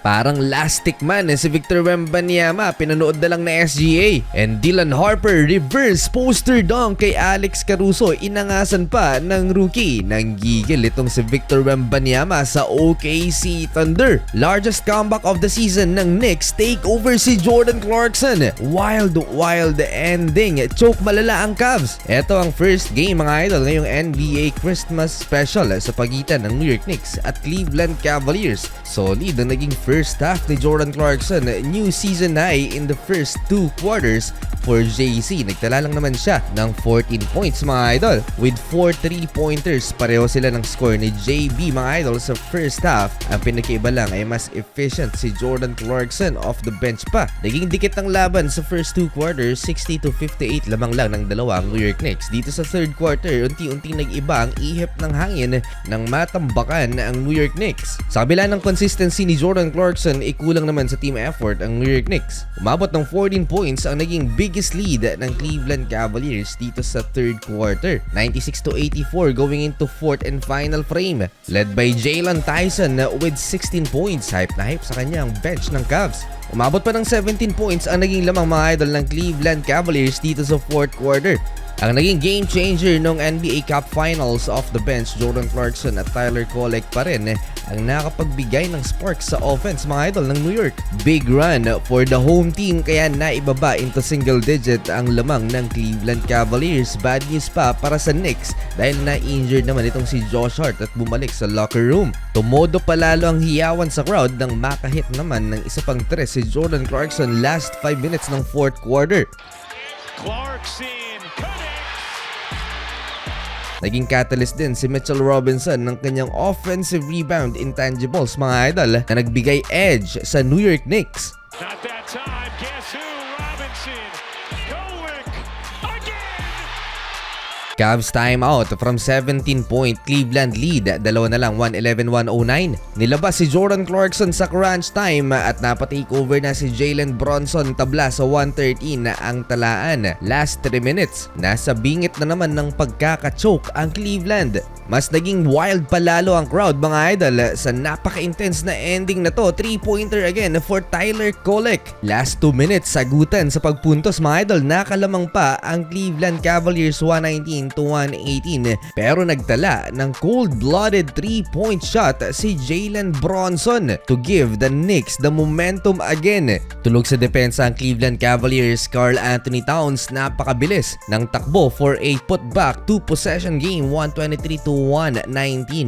Parang lastic man si Victor Wembanyama, pinanood na lang na SGA. And Dylan Harper reverse poster dunk kay Alex Caruso, inangasan pa ng rookie. Nang gigil itong si Victor Wembanyama sa OKC Thunder. Largest comeback of the season ng Knicks, take over si Jordan Clarkson. Wild ending, choke malala ang Cavs. Ito ang first game mga idol ngayong NBA Christmas special sa pagitan ng New York Knicks at Cleveland Cavaliers. Solid ang naging first half ni Jordan Clarkson, new season high in the first 2 quarters for JC. Nagtala lang naman siya ng 14 points mga idol with 4 3-pointers. Pareho sila ng score ni JB mga idol sa first half. Ang pinakaiba lang ay mas efficient si Jordan Clarkson off the bench pa. Naging dikit ang laban sa first 2 quarters, 60-58 lamang lang ng dalawang New York Knicks. Dito sa third quarter, unti-unting nag-iba ang ihip ng hangin nang matambakan ang New York Knicks. Sa kabila ng consistency ni Jordan Clarkson, ikulang naman sa team effort ang New York Knicks. Umabot ng 14 points ang naging biggest lead ng Cleveland Cavaliers dito sa third quarter. 96-84 going into fourth and final frame. Led by Jalen Tyson with 16 points. Hype na hype sa kanyang bench ng Cavs. Umabot pa ng 17 points ang naging lamang mga idol ng Cleveland Cavaliers dito sa fourth quarter. Ang naging game changer ng NBA Cup Finals off the bench, Jordan Clarkson at Tyler Kolek pa rin ang nakapagbigay ng spark sa offense mga idol ng New York. Big run for the home team kaya naibaba into single digit ang lamang ng Cleveland Cavaliers. Bad news pa para sa Knicks dahil na-injured naman itong si Josh Hart at bumalik sa locker room. Tumodo palalo ang hiyawan sa crowd nang makahit naman ng isa pang tres si Jordan Clarkson last 5 minutes ng fourth quarter. Clarkson Naging catalyst din si Mitchell Robinson ng kanyang offensive rebound intangibles mga idol na nagbigay edge sa New York Knicks. Not that time. Guess who? Robinson. Kolek again. Cavs timeout from 17-point Cleveland lead. Dalawa na lang, 111-109. Nilabas si Jordan Clarkson sa crunch time at napatake-over na si Jalen Bronson. Tabla sa 113 na ang talaan. Last 3 minutes, nasa bingit na naman ng pagkakachoke ang Cleveland. Mas naging wild palalo ang crowd mga idol sa napaka-intense na ending na to. 3-pointer again for Tyler Kolek. Last 2 minutes, sagutan sa pagpuntos mga idol. Nakalamang pa ang Cleveland Cavaliers 119-118 pero nagtala ng cold-blooded 3-point shot si Jalen Bronson to give the Knicks the momentum again. Tulog sa depensa ang Cleveland Cavaliers. Karl Anthony Towns napakabilis ng takbo for a putback 2-possession game, 123-119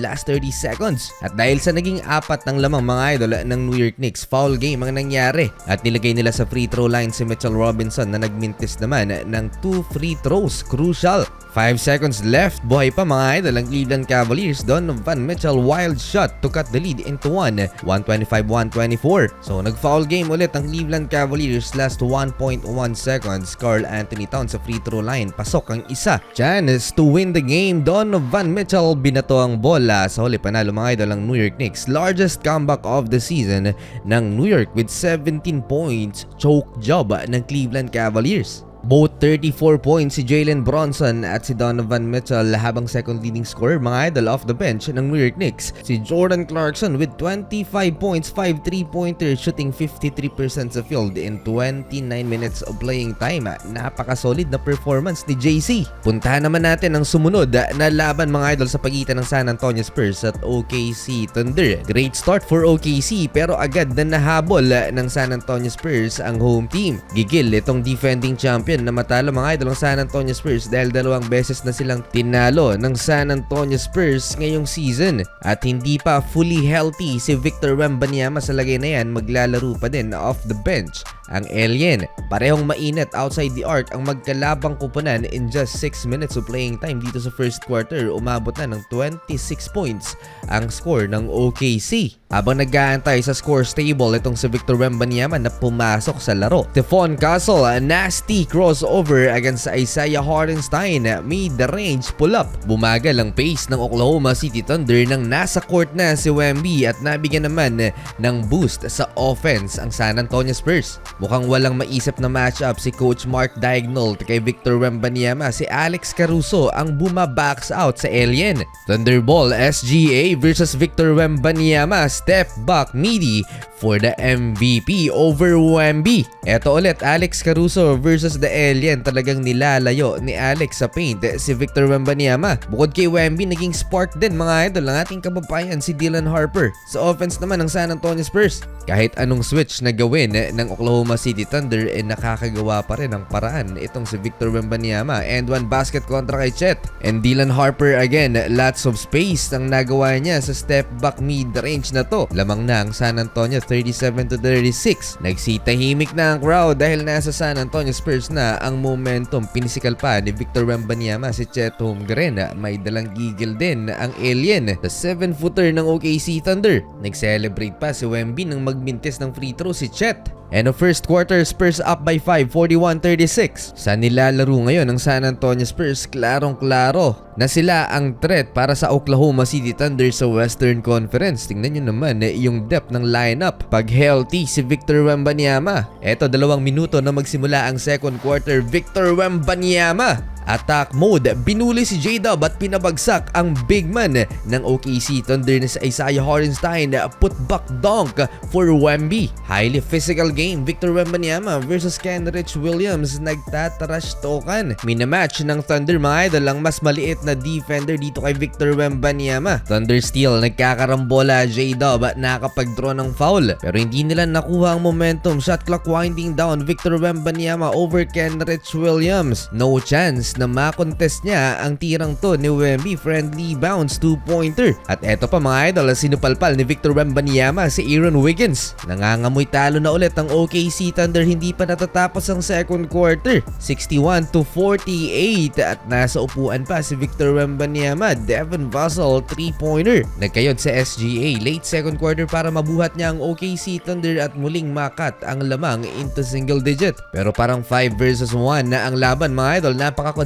last 30 seconds. At dahil sa naging apat ng lamang mga idol ng New York Knicks, foul game ang nangyari at nilagay nila sa free throw line si Mitchell Robinson na nagmintis naman ng 2 free throws. Crucial. 5 seconds left. Buhay pa mga idol ang Cleveland Cavaliers. Donovan Mitchell wild shot to cut the lead into 125-124. So nag-foul game ulit ang Cleveland Cavaliers last 1.1 seconds. Karl Anthony Towns sa free throw line. Pasok ang isa. Chance to win the game. Donovan Mitchell binato ang bola. Sa huli panalo mga idol ang New York Knicks. Largest comeback of the season ng New York with 17 points. Choke job ng Cleveland Cavaliers. Both 34 points si Jalen Bronson at si Donovan Mitchell habang second leading scorer mga idol off the bench ng New York Knicks. Si Jordan Clarkson with 25 points, 5 3-pointers, shooting 53% sa field in 29 minutes of playing time. Napaka-solid na performance ni JC. Puntahan naman natin ang sumunod na laban mga idol sa pagitan ng San Antonio Spurs at OKC Thunder. Great start for OKC pero agad na nahabol ng San Antonio Spurs ang home team. Gigil itong defending champion na matalo mga idol ng San Antonio Spurs dahil 2 beses na silang tinalo ng San Antonio Spurs ngayong season. At hindi pa fully healthy si Victor Wembanyama sa lagay na yan, maglalaro pa din off the bench ang alien. Parehong mainit outside the arc ang magkalabang kupunan in just 6 minutes of playing time dito sa first quarter. Umabot na ng 26 points ang score ng OKC. Habang nag-aantay sa scores table itong si Victor Wembanyama na pumasok sa laro. Stephon Castle, a nasty crossover against Isaiah Hartenstein. Mid-range pull-up. Bumagal ang pace ng Oklahoma City Thunder nang nasa court na si Wemby at nabigyan naman ng boost sa offense ang San Antonio Spurs. Mukhang walang maisip na matchup si Coach Mark Daigneault kay Victor Wembanyama. Si Alex Caruso ang bumabacks out sa alien. Thunderball SGA versus Victor Wembanyama. step back Midi for the MVP over Wemby. Eto ulit, Alex Caruso versus the Alien. Talagang nilalayo ni Alex sa paint si Victor Wembanyama. Bukod kay Wemby, naging spark din mga idol ang ating kababayan si Dylan Harper sa offense naman ng San Antonio Spurs. Kahit anong switch na gawin ng Oklahoma City Thunder, nakakagawa pa rin ang paraan itong si Victor Wembanyama. And one basket kontra kay Chet. And Dylan Harper again, lots of space ang nagawa niya sa step back mid-range na to. Lamang na ang San Antonio 37-36. Nagsitahimik na ang crowd dahil nasa San Antonio Spurs na ang momentum. Pinisikal pa ni Victor Wembanyama si Chet Holmgren. May dalang gigil din ang Alien, the 7-footer ng OKC Thunder. Nag-celebrate pa si Wemby nang magmintis ng free throw si Chet. And the first quarter, Spurs up by 5, 41-36. Sa nilalaro ngayon ng San Antonio Spurs, klarong-klaro na sila ang threat para sa Oklahoma City Thunder sa Western Conference. Tingnan nyo naman yung depth ng lineup. Pag healthy si Victor Wembanyama. Eto, 2 minuto na magsimula ang second quarter. Victor Wembanyama, attack mode. Binuli si J-Dub at pinabagsak ang big man ng OKC Thunder na si Isaiah Hartenstein. Putback dunk for Wemby. Highly physical game. Victor Wembanyama versus Kenrich Williams. Nagtatarash token. Minamatch ng Thunder mga idol ang mas maliit na defender dito kay Victor Wembanyama. Thunder still nagkakarambola. J-Dub at nakapag-draw ng foul. Pero hindi nila nakuha ang momentum. Shot clock winding down. Victor Wembanyama over Kenrich Williams. No chance na makontest niya ang tirang to ni Wemby. Friendly bounce 2-pointer. At eto pa mga idol, sinupalpal ni Victor Wembanyama si Aaron Wiggins. Nangangamoy talo na ulit ang OKC Thunder. Hindi pa natatapos ang second quarter. 61-48 at nasa upuan pa si Victor Wembanyama. Devin Vassell 3-pointer. Nagkayod sa SGA late second quarter para mabuhat niya ang OKC Thunder at muling makat ang lamang into single digit. Pero parang 5 versus 1 na ang laban mga idol.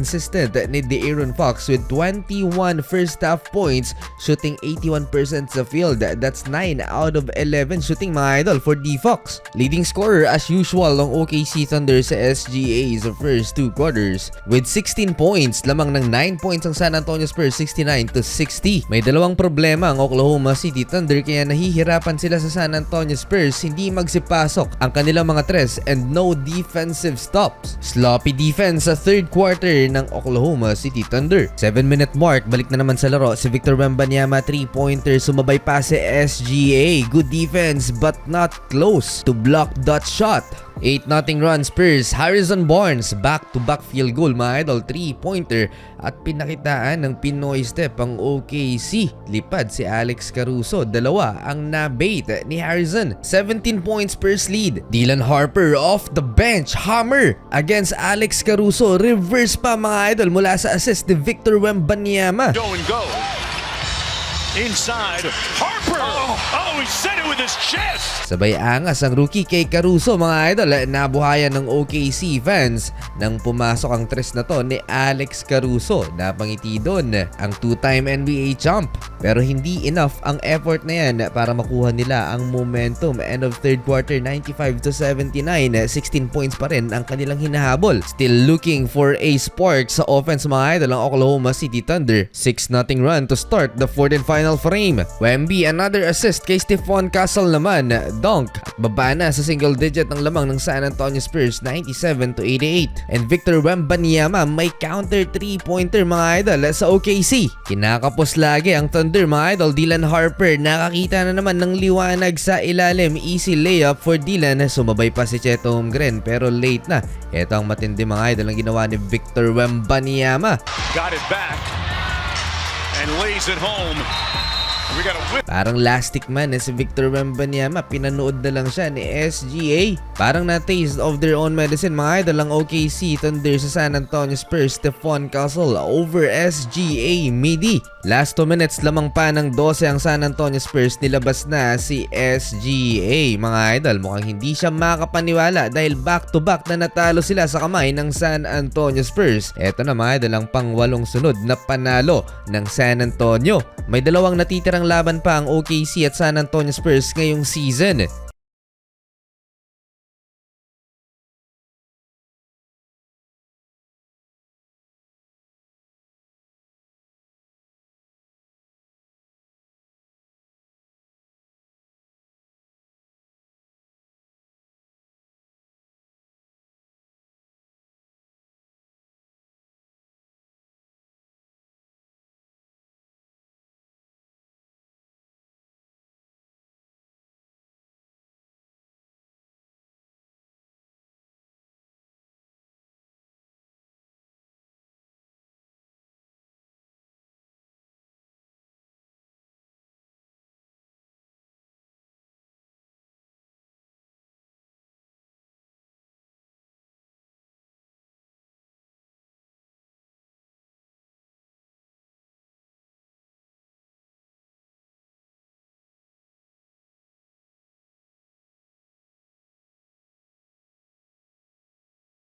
Consistent ni De'Aaron Fox with 21 first half points, shooting 81% sa field. That's 9 out of 11 shooting mga idol for D Fox. Leading scorer as usual ng OKC Thunder sa SGA sa first 2 quarters with 16 points. Lamang ng 9 points ang San Antonio Spurs, 69-60. May dalawang problema ang Oklahoma City Thunder kaya nahihirapan sila sa San Antonio Spurs. Hindi magsipasok ang kanilang mga tres and no defensive stops. Sloppy defense sa third quarter ng Oklahoma City Thunder. 7-minute mark, balik na naman sa laro si Victor Wembanyama. 3-pointer, sumabay pa si SGA. Good defense but not close to block that shot. 8-0 run Spurs. Harrison Barnes back-to-back field goal mga idol. 3-pointer at pinakitaan ng Pinoy step ang OKC. Lipad si Alex Caruso. 2 ang nabait ni Harrison. 17 points Spurs lead. Dylan Harper off the bench. Hammer against Alex Caruso. Reverse pa mga idol mula sa assist ni Victor Wembanyama. Go and go. Inside. Harper. Oh, he said it with his chest. Sabay angas ang rookie kay Caruso mga idol. Nabuhayan ng OKC fans nang pumasok ang tres na to ni Alex Caruso. Napangiti doon ang 2-time NBA champ. Pero hindi enough ang effort na yan para makuha nila ang momentum. End of third quarter, 95-79. 16 points pa rin ang kanilang hinahabol. Still looking for a spark sa offense mga idol ang Oklahoma City Thunder. 6-0 run to start the fourth and final frame. Wemby, another assist kay Stephon Castle naman. Dunk at baba na sa single digit ng lamang ng San Antonio Spurs, 97-88. And Victor Wembanyama may counter 3-pointer mga idol sa OKC. Kinakapos lagi ang Thunder mga idol. Dylan Harper nakakita na naman ng liwanag sa ilalim. Easy layup for Dylan. Sumabay pa si Chet Holmgren pero late na. Ito ang matindi mga idol ang ginawa ni Victor Wembanyama. Got it back and lays it home. We got a whip. Parang lastic man si Victor Wembanyama. Pinanood na lang siya ni SGA. Parang na-taste of their own medicine mga idol ang OKC Thunder sa San Antonio Spurs. Stephon Castle over SGA Midi. Last 2 minutes lamang pa ng 12 ang San Antonio Spurs. Nilabas na si SGA mga idol. Mukhang hindi siya makapaniwala dahil back-to-back na natalo sila sa kamay ng San Antonio Spurs. Eto na mga idol ang pang-8 sunod na panalo ng San Antonio. May dalawang natitirang laban pa ang OKC at San Antonio Spurs ngayong season.